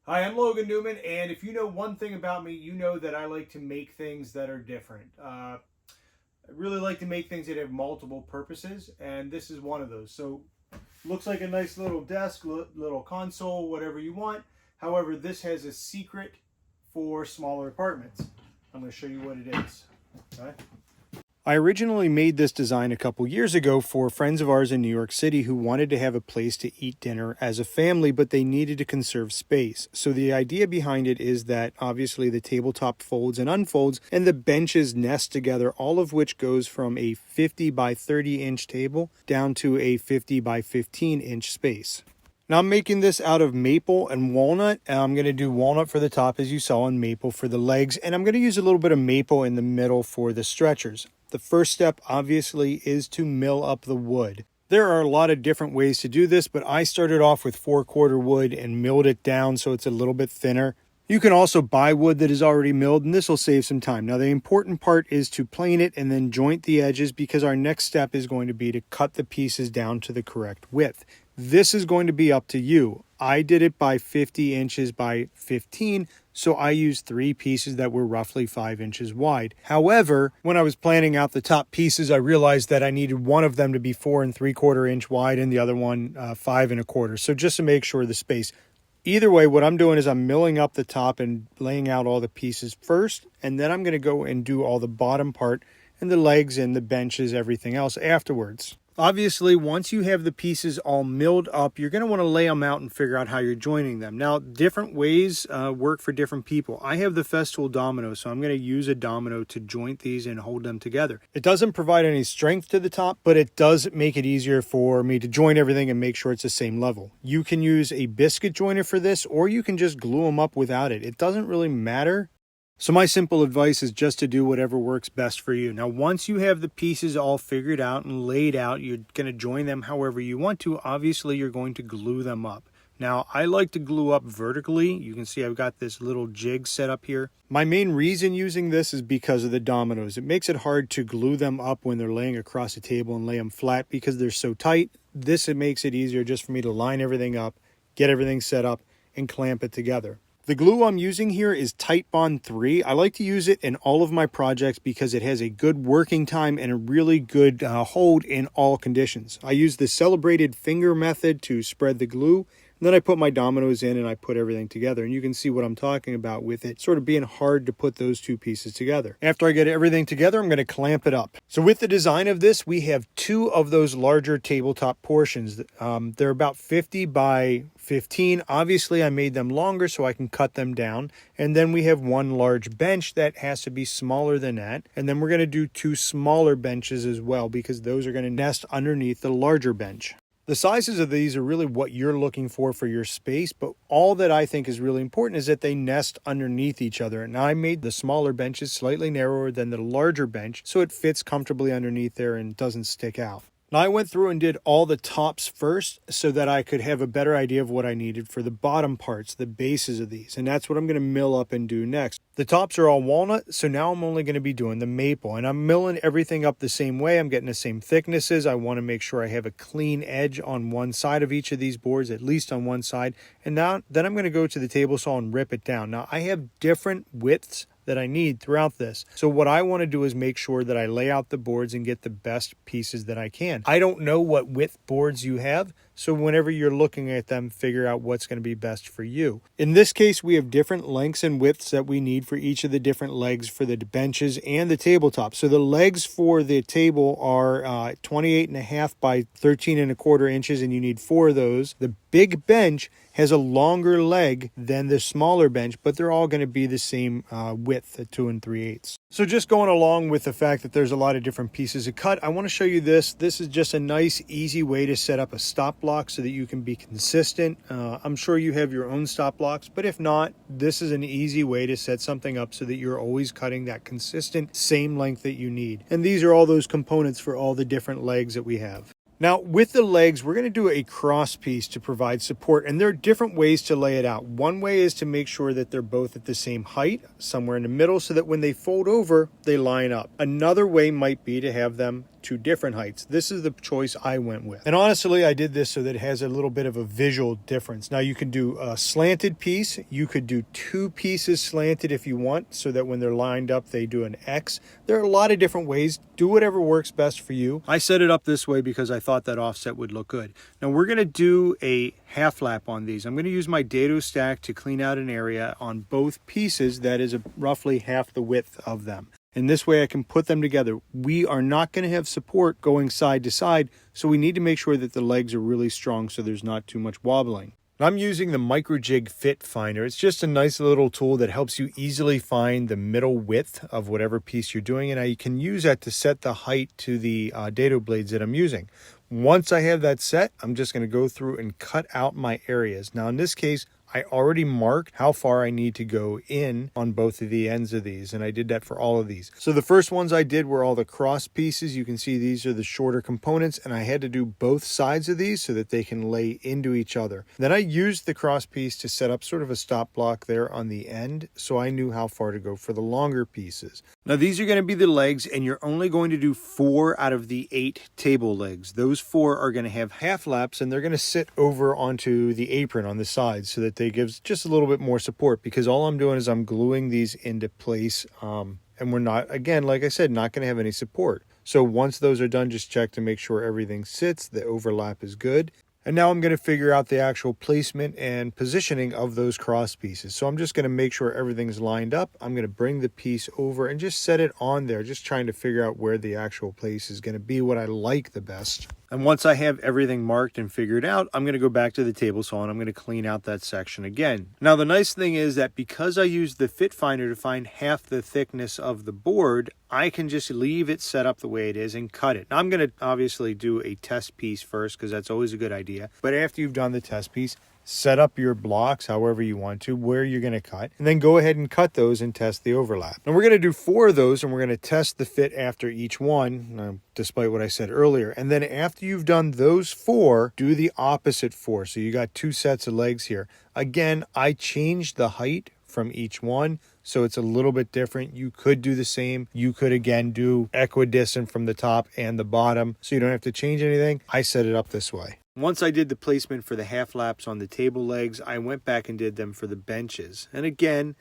Hi, I'm Logan Newman, and if you know one thing about me, you know that I like to make things that are different. I really like to make things that have multiple purposes, and this is one of those. So, looks like a nice little desk, little console, whatever you want. However, this has a secret for smaller apartments. I'm going to show you what it is. Okay. I originally made this design a couple years ago for friends of ours in New York City who wanted to have a place to eat dinner as a family, but they needed to conserve space. So the idea behind it is that obviously the tabletop folds and unfolds and the benches nest together, all of which goes from a 50 by 30 inch table down to a 50 by 15 inch space. Now I'm making this out of maple and walnut. I'm going to do walnut for the top as you saw and maple for the legs. And I'm going to use a little bit of maple in the middle for the stretchers. The first step obviously is to mill up the wood. There are a lot of different ways to do this, but I started off with 4/4 wood and milled it down so it's a little bit thinner. You can also buy wood that is already milled, and this will save some time. Now, the important part is to plane it and then joint the edges because our next step is going to be to cut the pieces down to the correct width. This is going to be up to you. I did it by 50 inches by 15, so I used 3 pieces that were roughly 5 inches wide. However, when I was planning out the top pieces, I realized that I needed one of them to be 4 3/4 inch wide and the other one 5 1/4. So just to make sure the space. Either way, what I'm doing is I'm milling up the top and laying out all the pieces first, and then I'm going to go and do all the bottom part and the legs and the benches, everything else afterwards. Obviously, once you have the pieces all milled up, you're going to want to lay them out and figure out how you're joining them. Now, different ways work for different people. I have the Festool domino, so I'm going to use a domino to joint these and hold them together. It doesn't provide any strength to the top, but it does make it easier for me to join everything and make sure it's the same level. You can use a biscuit joiner for this, or you can just glue them up without it. It doesn't really matter. So my simple advice is just to do whatever works best for you. Now, once you have the pieces all figured out and laid out, you're going to join them however you want to. Obviously, you're going to glue them up. Now, I like to glue up vertically. You can see I've got this little jig set up here. My main reason using this is because of the dominoes. It makes it hard to glue them up when they're laying across the table and lay them flat because they're so tight. It makes it easier just for me to line everything up, get everything set up, and clamp it together. The glue I'm using here is Titebond 3. I like to use it in all of my projects because it has a good working time and a really good hold in all conditions. I use the celebrated finger method to spread the glue. And then I put my dominoes in and I put everything together. And you can see what I'm talking about with it sort of being hard to put those two pieces together. After I get everything together, I'm going to clamp it up. So with the design of this, we have 2 of those larger tabletop portions. They're about 50 by 15. Obviously, I made them longer so I can cut them down. And then we have 1 large bench that has to be smaller than that. And then we're going to do 2 smaller benches as well because those are going to nest underneath the larger bench. The sizes of these are really what you're looking for your space, but all that I think is really important is that they nest underneath each other. And I made the smaller benches slightly narrower than the larger bench, so it fits comfortably underneath there and doesn't stick out. Now, I went through and did all the tops first so that I could have a better idea of what I needed for the bottom parts, the bases of these. And that's what I'm going to mill up and do next. The tops are all walnut, so now I'm only going to be doing the maple. And I'm milling everything up the same way. I'm getting the same thicknesses. I want to make sure I have a clean edge on one side of each of these boards, at least on one side. And then I'm going to go to the table saw and rip it down. Now, I have different widths that I need throughout this. So what I want to do is make sure that I lay out the boards and get the best pieces that I can. I don't know what width boards you have, so whenever you're looking at them, figure out what's going to be best for you. In this case, we have different lengths and widths that we need for each of the different legs for the benches and the tabletop. So the legs for the table are 28.5 by 13.25 inches, and you need 4 of those. The big bench has a longer leg than the smaller bench, but they're all going to be the same width at 2 3/8. So just going along with the fact that there's a lot of different pieces to cut, I want to show you this. This is just a nice, easy way to set up a stop block so that you can be consistent. I'm sure you have your own stop blocks, but if not, this is an easy way to set something up so that you're always cutting that consistent, same length that you need. And these are all those components for all the different legs that we have. Now, with the legs, we're going to do a cross piece to provide support, and there are different ways to lay it out. One way is to make sure that they're both at the same height, somewhere in the middle, so that when they fold over, they line up. Another way might be to have them two different heights. This is the choice I went with. And honestly, I did this so that it has a little bit of a visual difference. Now you can do a slanted piece. You could do two pieces slanted if you want, so that when they're lined up, they do an X. There are a lot of different ways. Do whatever works best for you. I set it up this way because I thought that offset would look good. Now we're going to do a half lap on these. I'm going to use my dado stack to clean out an area on both pieces that is roughly half the width of them. And this way I can put them together. We are not going to have support going side to side, so we need to make sure that the legs are really strong so there's not too much wobbling. I'm using the MicroJig Fit Finder. It's just a nice little tool that helps you easily find the middle width of whatever piece you're doing, and you can use that to set the height to the dado blades that I'm using. Once I have that set, I'm just going to go through and cut out my areas. Now in this case, I already marked how far I need to go in on both of the ends of these, and I did that for all of these. So the first ones I did were all the cross pieces. You can see these are the shorter components, and I had to do both sides of these so that they can lay into each other. Then I used the cross piece to set up sort of a stop block there on the end, so I knew how far to go for the longer pieces. Now these are going to be the legs, and you're only going to do 4 out of the 8 table legs. Those 4 are going to have half laps, and they're going to sit over onto the apron on the sides so that they gives just a little bit more support, because all I'm doing is I'm gluing these into place, and we're not, again, like I said, not going to have any support. So once those are done, just check to make sure everything sits, the overlap is good. And now I'm going to figure out the actual placement and positioning of those cross pieces. So I'm just going to make sure everything's lined up. I'm going to bring the piece over and just set it on there, just trying to figure out where the actual place is going to be, what I like the best. And once I have everything marked and figured out, I'm going to go back to the table saw and I'm going to clean out that section again. Now the nice thing is that because I used the Fit Finder to find half the thickness of the board, I can just leave it set up the way it is and cut it. Now I'm going to obviously do a test piece first, because that's always a good idea. But after you've done the test piece, set up your blocks however you want to, where you're going to cut, and then go ahead and cut those and test the overlap. And we're going to do 4 of those, and we're going to test the fit after each one, despite what I said earlier. And then after you've done those 4, do the opposite 4. So you got 2 sets of legs here. Again, I changed the height from each one, so it's a little bit different. You could do the same. You could again do equidistant from the top and the bottom, so you don't have to change anything. I set it up this way. Once I did the placement for the half laps on the table legs, I went back and did them for the benches. And again,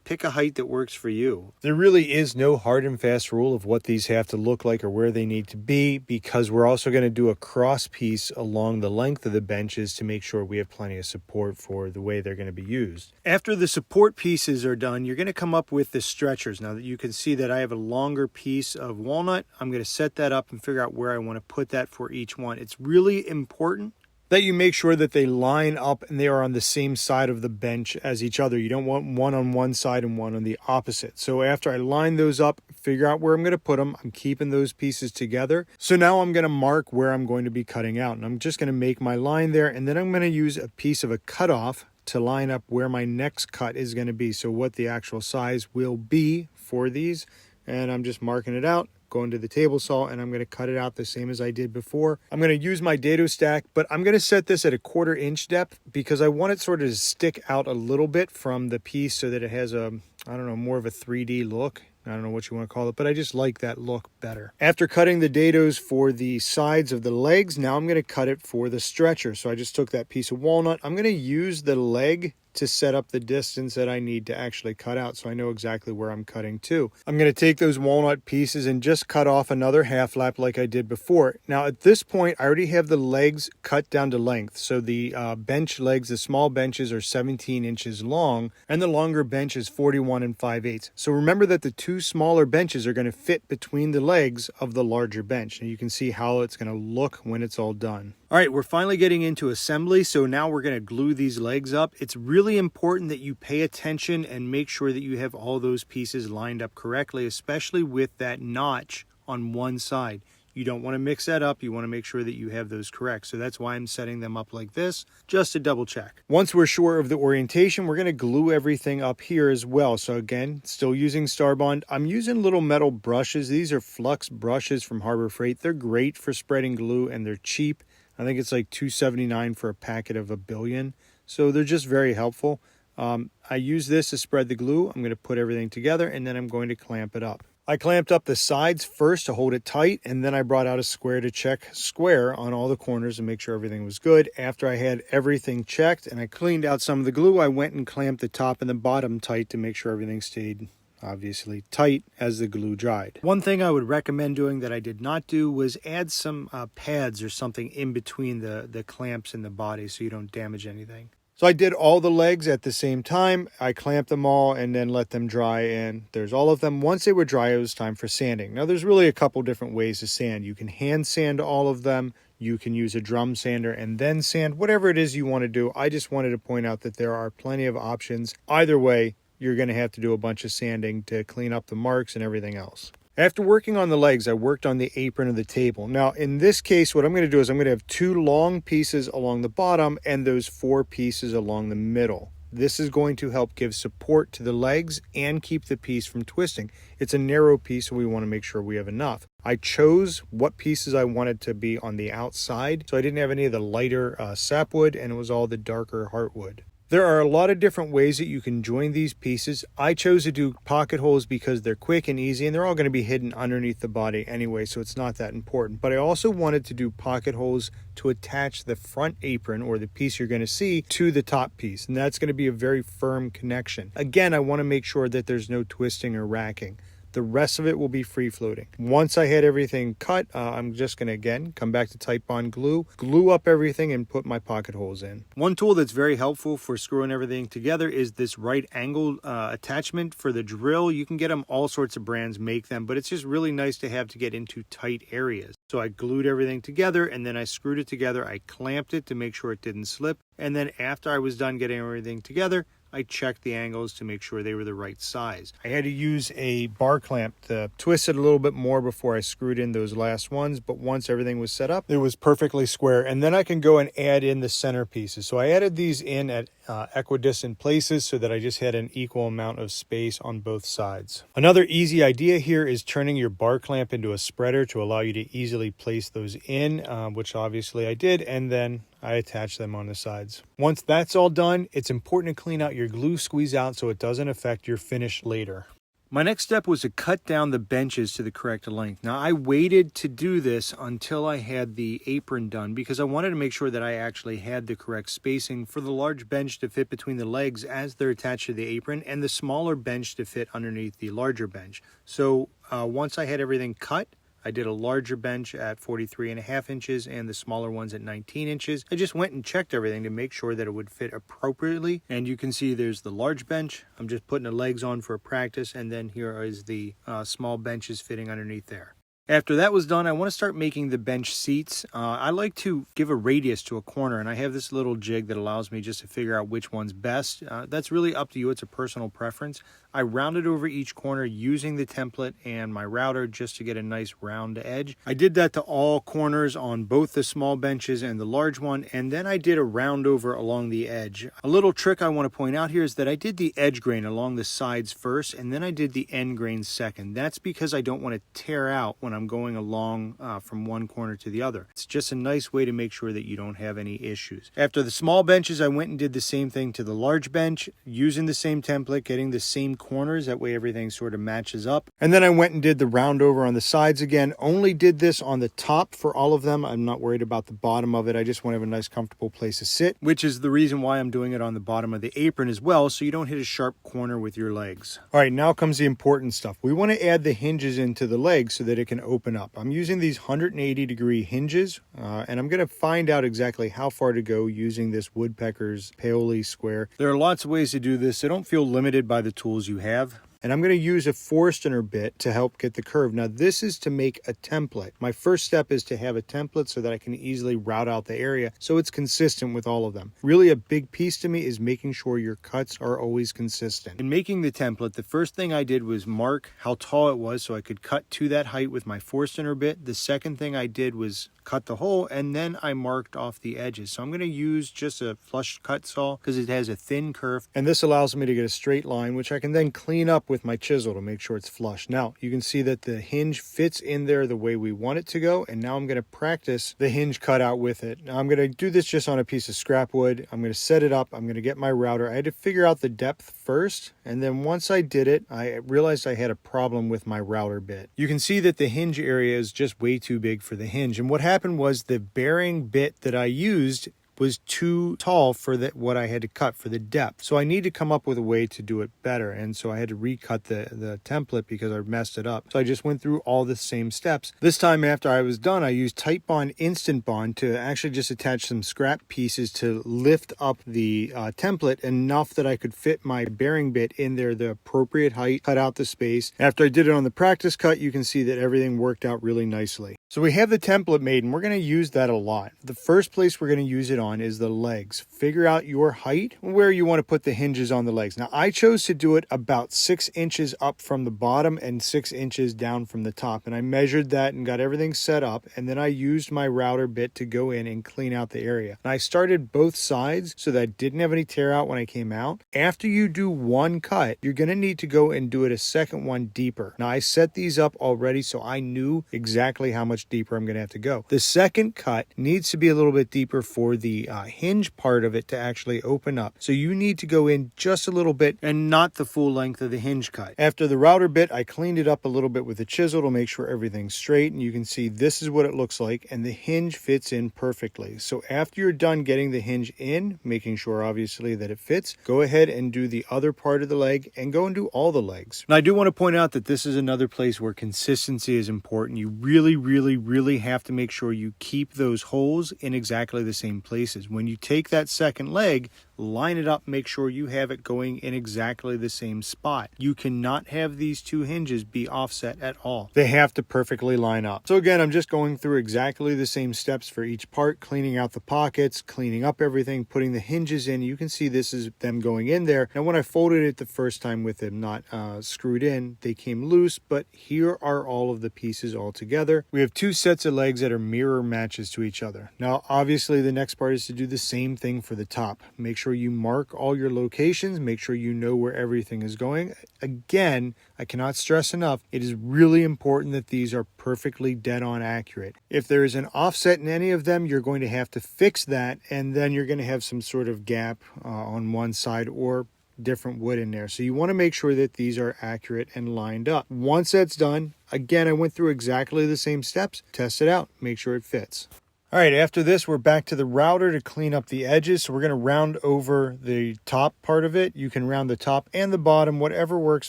pick a height that works for you. There really is no hard and fast rule of what these have to look like or where they need to be, because we're also going to do a cross piece along the length of the benches to make sure we have plenty of support for the way they're going to be used. After the support pieces are done, you're going to come up with the stretchers. Now that you can see that I have a longer piece of walnut, I'm going to set that up and figure out where I want to put that for each one. It's really important that you make sure that they line up and they are on the same side of the bench as each other. You don't want one on one side and one on the opposite. So after I line those up, figure out where I'm going to put them, I'm keeping those pieces together. So now I'm going to mark where I'm going to be cutting out. And I'm just going to make my line there, and then I'm going to use a piece of a cutoff to line up where my next cut is going to be. So what the actual size will be for these. And I'm just marking it out, going to the table saw, and I'm going to cut it out the same as I did before. I'm going to use my dado stack, but I'm going to set this at a 1/4 inch depth because I want it sort of to stick out a little bit from the piece so that it has a, I don't know, more of a 3D look. I don't know what you want to call it, but I just like that look better. After cutting the dados for the sides of the legs, now I'm going to cut it for the stretcher. So I just took that piece of walnut. I'm going to use the leg to set up the distance that I need to actually cut out, so I know exactly where I'm cutting to. I'm going to take those walnut pieces and just cut off another half lap like I did before. Now at this point, I already have the legs cut down to length. So the bench legs, the small benches are 17 inches long, and the longer bench is 41 5/8. So remember that the 2 smaller benches are going to fit between the legs of the larger bench. And you can see how it's going to look when it's all done. All right, we're finally getting into assembly, so now we're going to glue these legs up. It's really important that you pay attention and make sure that you have all those pieces lined up correctly, especially with that notch on one side. You don't want to mix that up. You want to make sure that you have those correct. So that's why I'm setting them up like this, just to double check. Once we're sure of the orientation, we're going to glue everything up here as well. So again, still using Starbond. I'm using little metal brushes. These are Flux brushes from Harbor Freight. They're great for spreading glue and they're cheap. I think it's like $2.79 for a packet of 1 billion. So they're just very helpful. I use this to spread the glue. I'm going to put everything together and then I'm going to clamp it up. I clamped up the sides first to hold it tight, and then I brought out a square to check square on all the corners and make sure everything was good. After I had everything checked and I cleaned out some of the glue, I went and clamped the top and the bottom tight to make sure everything stayed obviously tight as the glue dried. One thing I would recommend doing that I did not do was add some pads or something in between the clamps and the body so you don't damage anything. So I did all the legs at the same time. I clamped them all and then let them dry, and there's all of them. Once they were dry, it was time for sanding. Now there's really a couple different ways to sand. You can hand sand all of them. You can use a drum sander and then sand, whatever it is you want to do. I just wanted to point out that there are plenty of options. Either way, you're going to have to do a bunch of sanding to clean up the marks and everything else. After working on the legs, I worked on the apron of the table. Now, in this case, what I'm going to do is I'm going to have 2 long pieces along the bottom and those 4 pieces along the middle. This is going to help give support to the legs and keep the piece from twisting. It's a narrow piece, so we want to make sure we have enough. I chose what pieces I wanted to be on the outside, so I didn't have any of the lighter sapwood, and it was all the darker heartwood. There are a lot of different ways that you can join these pieces. I chose to do pocket holes because they're quick and easy, and they're all going to be hidden underneath the body anyway, so it's not that important. But I also wanted to do pocket holes to attach the front apron, or the piece you're going to see, to the top piece, and that's going to be a very firm connection. Again, I want to make sure that there's no twisting or racking. The rest of it will be free floating. Once I had everything cut, I'm just going to, again, come back to Titebond glue up everything and put my pocket holes in. One tool that's very helpful for screwing everything together is this right angle attachment for the drill. You can get them, all sorts of brands make them, but it's just really nice to have to get into tight areas. So I glued everything together, and then I screwed it together. I clamped it to make sure it didn't slip. And then after I was done getting everything together, I checked the angles to make sure they were the right size. I had to use a bar clamp to twist it a little bit more before I screwed in those last ones, but once everything was set up, it was perfectly square. And then I can go and add in the center pieces. So I added these in at equidistant places so that I just had an equal amount of space on both sides. Another easy idea here is turning your bar clamp into a spreader to allow you to easily place those in, which obviously I did, and then I attach them on the sides. Once that's all done, it's important to clean out your glue squeeze out so it doesn't affect your finish later. My next step was to cut down the benches to the correct length. Now, I waited to do this until I had the apron done because I wanted to make sure that I actually had the correct spacing for the large bench to fit between the legs as they're attached to the apron, and the smaller bench to fit underneath the larger bench. So once I had everything cut, I did a larger bench at 43.5 inches and the smaller ones at 19 inches. I just went and checked everything to make sure that it would fit appropriately. And you can see there's the large bench. I'm just putting the legs on for practice. And then here is the small benches fitting underneath there. After that was done, I want to start making the bench seats. I like to give a radius to a corner, and I have this little jig that allows me just to figure out which one's best. That's really up to you. It's a personal preference. I rounded over each corner using the template and my router just to get a nice round edge. I did that to all corners on both the small benches and the large one, and then I did a round over along the edge. A little trick I want to point out here is that I did the edge grain along the sides first, and then I did the end grain second. That's because I don't want to tear out when I'm going along from one corner to the other. It's just a nice way to make sure that you don't have any issues. After the small benches, I went and did the same thing to the large bench, using the same template, getting the same corners. That way everything sort of matches up. And then I went and did the round over on the sides again. Only did this on the top for all of them. I'm not worried about the bottom of it. I just want to have a nice comfortable place to sit, which is the reason why I'm doing it on the bottom of the apron as well, so you don't hit a sharp corner with your legs. All right, now comes the important stuff. We want to add the hinges into the legs so that it can open up. I'm using these 180-degree hinges, and I'm going to find out exactly how far to go using this woodpecker's paoli square. There are lots of ways to do this, so don't feel limited by the tools you have. And I'm going to use a Forstner bit to help get the curve. Now, this is to make a template. My first step is to have a template so that I can easily route out the area so it's consistent with all of them. Really, a big piece to me is making sure your cuts are always consistent. In making the template, the first thing I did was mark how tall it was so I could cut to that height with my Forstner bit. The second thing I did was cut the hole, and then I marked off the edges. So I'm going to use just a flush cut saw because it has a thin curve, and this allows me to get a straight line, which I can then clean up up with my chisel to make sure it's flush. Now, you can see that the hinge fits in there the way we want it to go, and now I'm going to practice the hinge cutout with it. Now, I'm going to do this just on a piece of scrap wood. I'm going to set it up. I'm going to get my router. I had to figure out the depth first, and then once I did it, I realized I had a problem with my router bit. You can see that the hinge area is just way too big for the hinge, and what happened was the bearing bit that I used was too tall for what I had to cut for the depth. So I need to come up with a way to do it better. And so I had to recut the template because I messed it up. So I just went through all the same steps. This time after I was done, I used Tight Bond Instant Bond to actually just attach some scrap pieces to lift up the template enough that I could fit my bearing bit in there the appropriate height, cut out the space. After I did it on the practice cut, you can see that everything worked out really nicely. So we have the template made, and we're going to use that a lot. The first place we're going to use it on is the legs. Figure out your height, where you want to put the hinges on the legs. Now, I chose to do it about 6 inches up from the bottom and 6 inches down from the top. And I measured that and got everything set up. And then I used my router bit to go in and clean out the area. And I started both sides so that I didn't have any tear out when I came out. After you do one cut, you're going to need to go and do it a second one deeper. Now, I set these up already, so I knew exactly how much deeper I'm going to have to go. The second cut needs to be a little bit deeper for the hinge part of it to actually open up. So you need to go in just a little bit and not the full length of the hinge cut. After the router bit, I cleaned it up a little bit with a chisel to make sure everything's straight. And you can see this is what it looks like, and the hinge fits in perfectly. So after you're done getting the hinge in, making sure obviously that it fits, go ahead and do the other part of the leg and go and do all the legs. Now, I do want to point out that this is another place where consistency is important. You really have to make sure you keep those holes in exactly the same places. When you take that second leg, line it up, make sure you have it going in exactly the same spot. You cannot have these two hinges be offset at all. They have to perfectly line up. So again, I'm just going through exactly the same steps for each part, cleaning out the pockets, cleaning up everything, putting the hinges in. You can see this is them going in there. Now, when I folded it the first time with them not screwed in, they came loose, but here are all of the pieces all together. We have two sets of legs that are mirror matches to each other. Now, obviously, the next part is to do the same thing for the top. Make sure you mark all your locations, make sure you know where everything is going. Again, I cannot stress enough, it is really important that these are perfectly dead on accurate. If there is an offset in any of them, you're going to have to fix that, and then you're going to have some sort of gap on one side or different wood in there. So you want to make sure that these are accurate and lined up. Once that's done, again, I went through exactly the same steps, test it out, make sure it fits. All right, after this, we're back to the router to clean up the edges. So we're going to round over the top part of it. You can round the top and the bottom, whatever works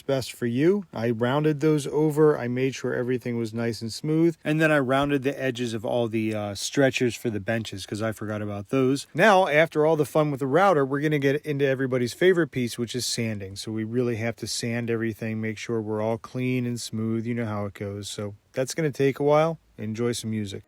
best for you. I rounded those over. I made sure everything was nice and smooth. And then I rounded the edges of all the stretchers for the benches because I forgot about those. Now, after all the fun with the router, we're going to get into everybody's favorite piece, which is sanding. So we really have to sand everything, make sure we're all clean and smooth. You know how it goes. So that's going to take a while. Enjoy some music.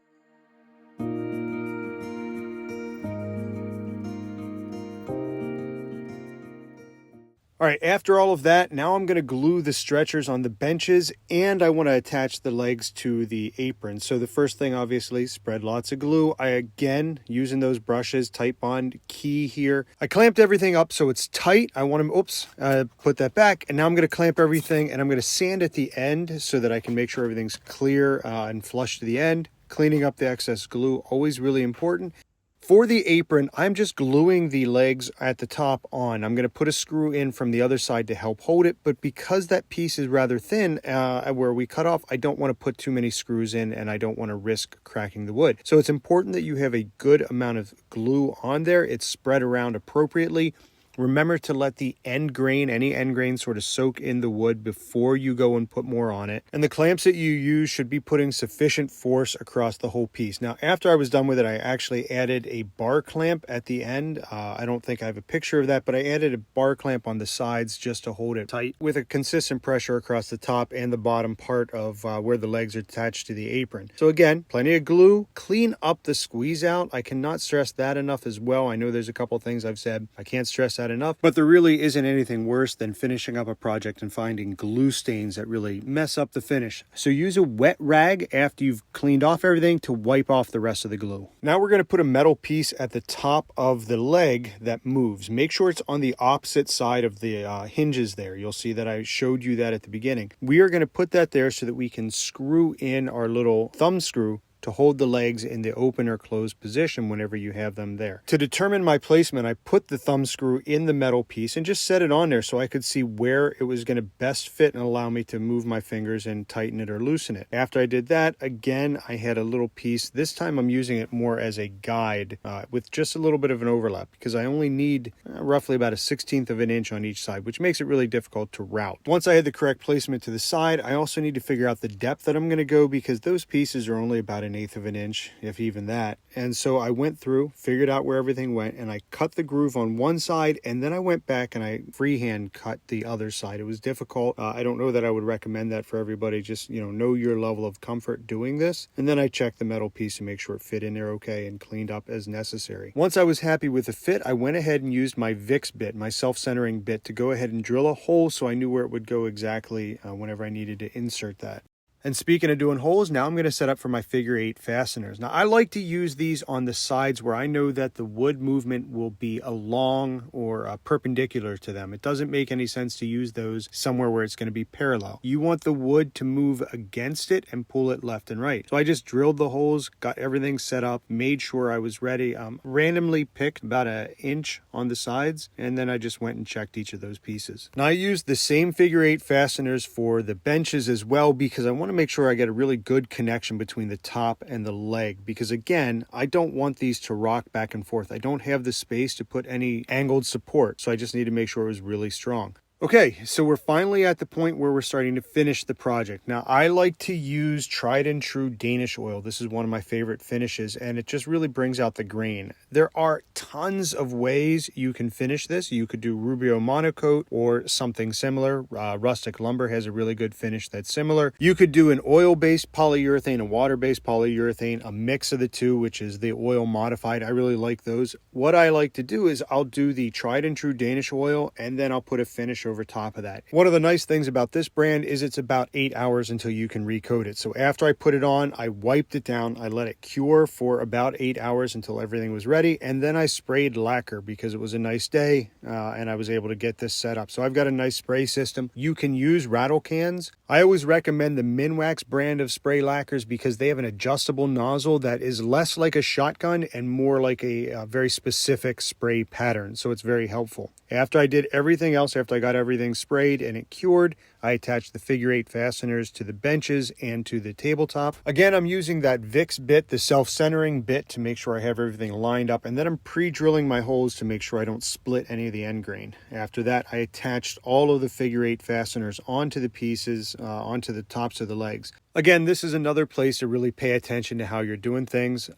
All right, after all of that, now I'm going to glue the stretchers on the benches, and I want to attach the legs to the apron. So the first thing, obviously, spread lots of glue. Again, using those brushes, Tight Bond key here. I clamped everything up so it's tight. I want to, put that back. And now I'm going to clamp everything, and I'm going to sand at the end so that I can make sure everything's clear and flush to the end. Cleaning up the excess glue, always really important. For the apron, I'm just gluing the legs at the top on. I'm going to put a screw in from the other side to help hold it, but because that piece is rather thin where we cut off, I don't want to put too many screws in and I don't want to risk cracking the wood. So it's important that you have a good amount of glue on there. It's spread around appropriately. Remember to let the end grain, any end grain, sort of soak in the wood before you go and put more on it. And the clamps that you use should be putting sufficient force across the whole piece. Now, after I was done with it, I actually added a bar clamp at the end. I don't think I have a picture of that, but I added a bar clamp on the sides just to hold it tight with a consistent pressure across the top and the bottom part of where the legs are attached to the apron. So again, plenty of glue. Clean up the squeeze out. I cannot stress that enough as well. I know there's a couple things I've said. I can't stress that bad enough, but there really isn't anything worse than finishing up a project and finding glue stains that really mess up the finish. So use a wet rag after you've cleaned off everything to wipe off the rest of the glue. Now we're going to put a metal piece at the top of the leg that moves. Make sure it's on the opposite side of the hinges there. You'll see that I showed you that at the beginning. We are going to put that there so that we can screw in our little thumb screw to hold the legs in the open or closed position whenever you have them there. To determine my placement, I put the thumb screw in the metal piece and just set it on there so I could see where it was going to best fit and allow me to move my fingers and tighten it or loosen it. After I did that, again, I had a little piece. This time I'm using it more as a guide with just a little bit of an overlap because I only need roughly about a 1/16 of an inch on each side, which makes it really difficult to route. Once I had the correct placement to the side, I also need to figure out the depth that I'm going to go because those pieces are only about 1/8 of an inch, if even that. And so I went through, figured out where everything went, and I cut the groove on one side, and then I went back and I freehand cut the other side. It was difficult. I don't know that I would recommend that for everybody. Just, know your level of comfort doing this. And then I checked the metal piece to make sure it fit in there okay and cleaned up as necessary. Once I was happy with the fit, I went ahead and used my VIX bit, my self-centering bit, to go ahead and drill a hole so I knew where it would go exactly whenever I needed to insert that. And speaking of doing holes, now I'm going to set up for my figure 8 fasteners. Now, I like to use these on the sides where I know that the wood movement will be along or perpendicular to them. It doesn't make any sense to use those somewhere where it's going to be parallel. You want the wood to move against it and pull it left and right. So I just drilled the holes, got everything set up, made sure I was ready, randomly picked about 1 inch on the sides, and then I just went and checked each of those pieces. Now, I used the same figure 8 fasteners for the benches as well because I want to make sure I get a really good connection between the top and the leg because again, I don't want these to rock back and forth. I don't have the space to put any angled support, so I just need to make sure it was really strong. Okay, so we're finally at the point where we're starting to finish the project. Now, I like to use tried and true Danish oil. This is one of my favorite finishes, and it just really brings out the grain. There are tons of ways you can finish this. You could do Rubio monocoat or something similar. Rustic Lumber has a really good finish that's similar. You could do an oil-based polyurethane, a water-based polyurethane, a mix of the two, which is the oil modified. I really like those. What I like to do is I'll do the tried and true Danish oil, and then I'll put a finish over top of that. One of the nice things about this brand is it's about 8 hours until you can recoat it. So after I put it on, I wiped it down, I let it cure for about 8 hours until everything was ready, and then I sprayed lacquer because it was a nice day and I was able to get this set up. So I've got a nice spray system. You can use rattle cans. I always recommend the Minwax brand of spray lacquers because they have an adjustable nozzle that is less like a shotgun and more like a very specific spray pattern. So it's very helpful. After I did everything else, after I got everything sprayed and it cured, I attached the figure 8 fasteners to the benches and to the tabletop. Again, I'm using that VIX bit, the self-centering bit, to make sure I have everything lined up. And then I'm pre-drilling my holes to make sure I don't split any of the end grain. After that, I attached all of the figure 8 fasteners onto the pieces, onto the tops of the legs. Again, this is another place to really pay attention to how you're doing things.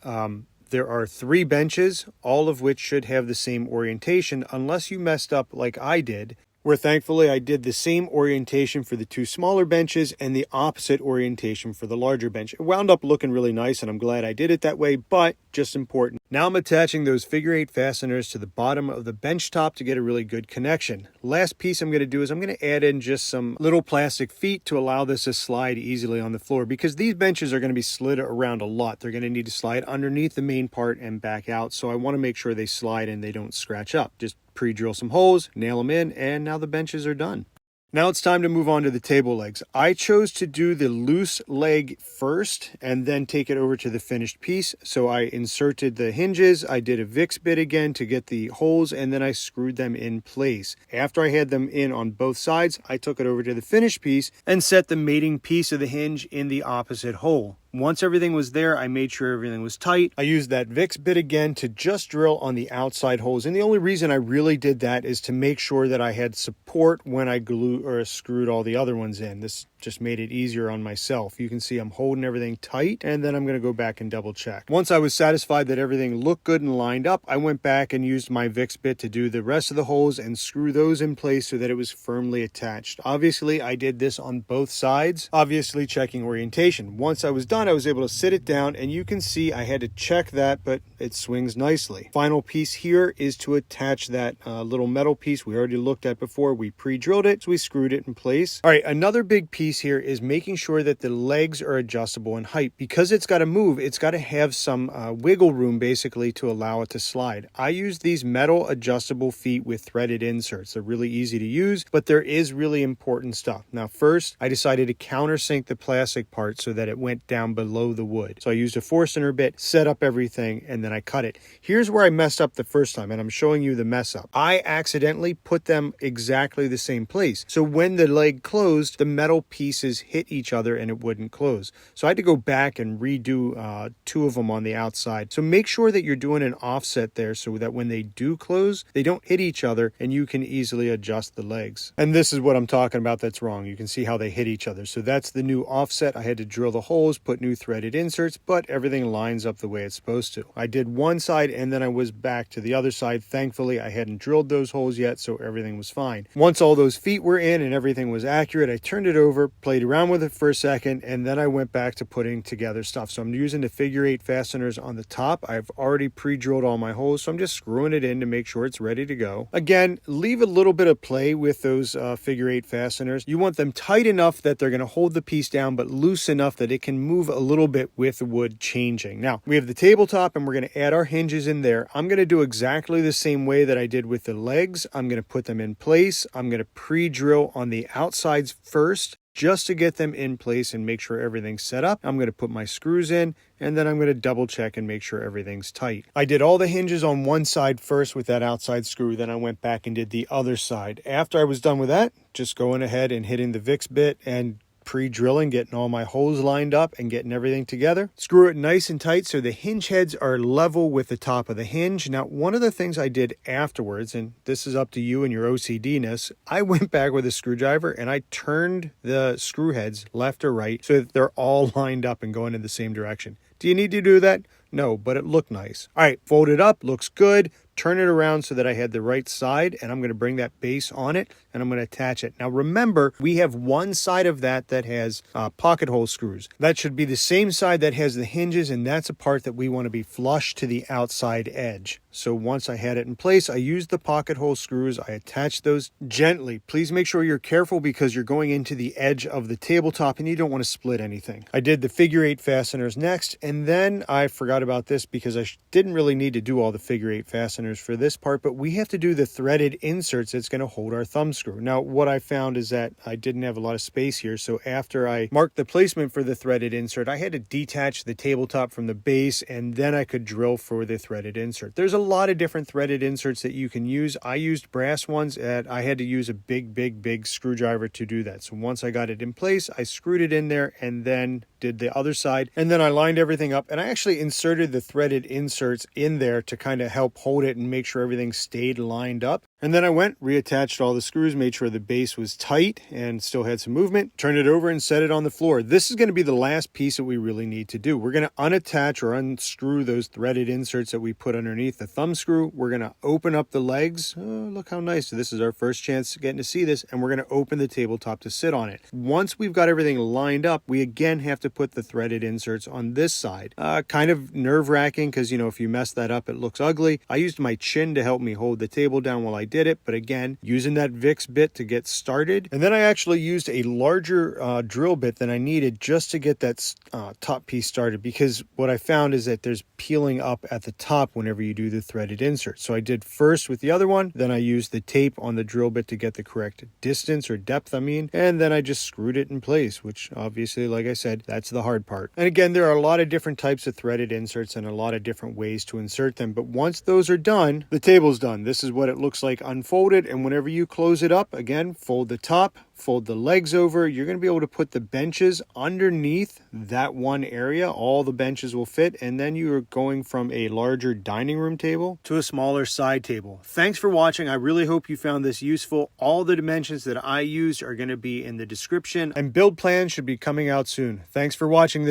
There are 3 benches, all of which should have the same orientation, unless you messed up like I did, where thankfully I did the same orientation for the 2 smaller benches and the opposite orientation for the larger bench. It wound up looking really nice, and I'm glad I did it that way, but just important. Now I'm attaching those figure 8 fasteners to the bottom of the bench top to get a really good connection. Last piece I'm going to do is I'm going to add in just some little plastic feet to allow this to slide easily on the floor because these benches are going to be slid around a lot. They're going to need to slide underneath the main part and back out, so I want to make sure they slide and they don't scratch up. Just pre-drill some holes, nail them in, and now the benches are done. Now it's time to move on to the table legs. I chose to do the loose leg first and then take it over to the finished piece. So I inserted the hinges, I did a VIX bit again to get the holes, and then I screwed them in place. After I had them in on both sides, I took it over to the finished piece and set the mating piece of the hinge in the opposite hole. Once everything was there, I made sure everything was tight. I used that VIX bit again to just drill on the outside holes. And the only reason I really did that is to make sure that I had support when I glued or screwed all the other ones in. This just made it easier on myself. You can see I'm holding everything tight, and then I'm going to go back and double check. Once I was satisfied that everything looked good and lined up, I went back and used my VIX bit to do the rest of the holes and screw those in place so that it was firmly attached. Obviously, I did this on both sides, obviously checking orientation. Once I was done, on, I was able to sit it down, and you can see I had to check that, but it swings nicely. Final piece here is to attach that little metal piece we already looked at before. We pre-drilled it, so we screwed it in place. All right, another big piece here is making sure that the legs are adjustable in height. Because it's got to move, it's got to have some wiggle room basically to allow it to slide. I use these metal adjustable feet with threaded inserts. They're really easy to use, but there is really important stuff. Now first, I decided to countersink the plastic part so that it went down below the wood. So I used a Forstner bit, set up everything, and then I cut it. Here's where I messed up the first time, and I'm showing you the mess up. I accidentally put them exactly the same place. So when the leg closed, the metal pieces hit each other and it wouldn't close. So I had to go back and redo 2 of them on the outside. So make sure that you're doing an offset there so that when they do close, they don't hit each other and you can easily adjust the legs. And this is what I'm talking about that's wrong. You can see how they hit each other. So that's the new offset. I had to drill the holes, put new threaded inserts, but everything lines up the way it's supposed to. I did one side and then I was back to the other side. Thankfully, I hadn't drilled those holes yet, so everything was fine. Once all those feet were in and everything was accurate, I turned it over, played around with it for a second, and then I went back to putting together stuff. So I'm using the figure 8 fasteners on the top. I've already pre-drilled all my holes, so I'm just screwing it in to make sure it's ready to go. Again, leave a little bit of play with those figure 8 fasteners. You want them tight enough that they're going to hold the piece down, but loose enough that it can move a little bit with the wood changing. Now, we have the tabletop and we're going to add our hinges in there. I'm going to do exactly the same way that I did with the legs. I'm going to put them in place. I'm going to pre-drill on the outsides first, just to get them in place and make sure everything's set up. I'm going to put my screws in, and then I'm going to double check and make sure everything's tight. I did all the hinges on one side first with that outside screw, then I went back and did the other side. After I was done with that, just going ahead and hitting the VIX bit and pre-drilling, getting all my holes lined up and getting everything together. Screw it nice and tight so the hinge heads are level with the top of the hinge. Now, one of the things I did afterwards, and this is up to you and your OCD-ness, I went back with a screwdriver and I turned the screw heads left or right so that they're all lined up and going in the same direction. Do you need to do that? No, but it looked nice. All right, fold it up, looks good. Turn it around so that I had the right side, and I'm going to bring that base on it and I'm going to attach it. Now remember, we have one side of that has pocket hole screws. That should be the same side that has the hinges, and that's a part that we want to be flush to the outside edge. So once I had it in place, I used the pocket hole screws. I attached those gently. Please make sure you're careful because you're going into the edge of the tabletop and you don't want to split anything. I did the figure 8 fasteners next, and then I forgot about this because I didn't really need to do all the figure 8 fasteners for this part, but we have to do the threaded inserts that's going to hold our thumb screw. Now, what I found is that I didn't have a lot of space here, so after I marked the placement for the threaded insert, I had to detach the tabletop from the base, and then I could drill for the threaded insert. There's a lot of different threaded inserts that you can use. I used brass ones, and I had to use a big screwdriver to do that. So once I got it in place, I screwed it in there and then did the other side, and then I lined everything up, and I actually inserted the threaded inserts in there to kind of help hold it and make sure everything stayed lined up. And then I went, reattached all the screws, made sure the base was tight and still had some movement, turned it over and set it on the floor. This is going to be the last piece that we really need to do. We're going to unattach or unscrew those threaded inserts that we put underneath the thumb screw. We're going to open up the legs. Oh, look how nice. This is our first chance getting to see this, and we're going to open the tabletop to sit on it. Once we've got everything lined up, we again have to put the threaded inserts on this side. Kind of nerve-wracking because, you know, if you mess that up, it looks ugly. I used my chin to help me hold the table down while I did it, but again, using that VIX bit to get started. And then I actually used a larger drill bit than I needed just to get that top piece started, because what I found is that there's peeling up at the top whenever you do the threaded insert. So I did first with the other one, then I used the tape on the drill bit to get the correct distance or depth, and then I just screwed it in place, which obviously, like I said, that's the hard part. And again, there are a lot of different types of threaded inserts and a lot of different ways to insert them, but once those are done, the table's done. This is what it looks like unfolded, and whenever you close it up, again, fold the top, fold the legs over. You're going to be able to put the benches underneath that one area. All the benches will fit, and then you are going from a larger dining room table to a smaller side table. Thanks for watching. I really hope you found this useful. All the dimensions that I used are going to be in the description, and build plans should be coming out soon. Thanks for watching this.